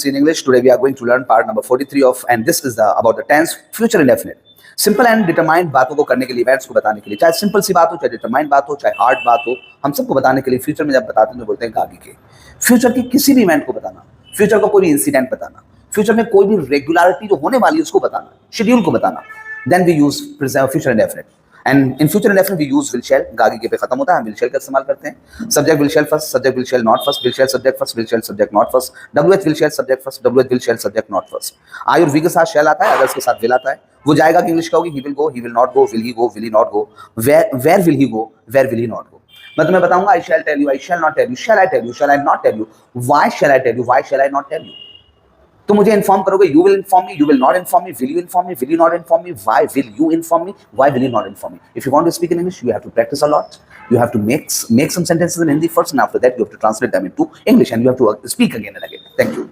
In English, today we are going to learn part number 43 of, and this is about the tense future indefinite. Simple and determined बातों को करने के लिए, events को बताने के लिए, चाहे सिंपल सी बात हो, चाहे डिटरमाइंड बात हो, चाहे हार्ड बात हो, हम सबको बताने के लिए फ्यूचर में जब बताते हैं तो बोलते हैं गागी के। फ्यूचर की किसी भी इवेंट को बताना, फ्यूचर का कोई भी इंसिडेंट बताना, फ्यूचर में कोई भी रेगुलरिटी जो होने वाली है उसको बताना, शेड्यूल को बताना, then we use future indefinite. And in future indefinite we use will shall, गागी के पे खत्म होता है, हम विल शैल का इस्तेमाल करते हैं। Subject will shall first, subject will shall not first, will shall subject first, will shall subject not first, WH will shall subject first, WH will shall subject not first. I और we के साथ शैल आता है, अगर इसके साथ will आता है। वो जाएगा कि इंग्लिश का होगी, he will go, he will not go, will he not go, where will he go, where will he not go. मैं तुम्हें बताऊंगा I shall tell you, I shall not tell you, shall I tell you, shall I not tell you, why shall I tell you, why shall I not tell you. तो मुझे inform करोगे, you will inform me, you will not inform me, will you inform me, will you not inform me, why will you inform me, why will you not inform me. If you want to speak in English, you have to practice a lot, you have to make some sentences in Hindi first, and after that you have to translate them into English, and you have to speak again and again. Thank you.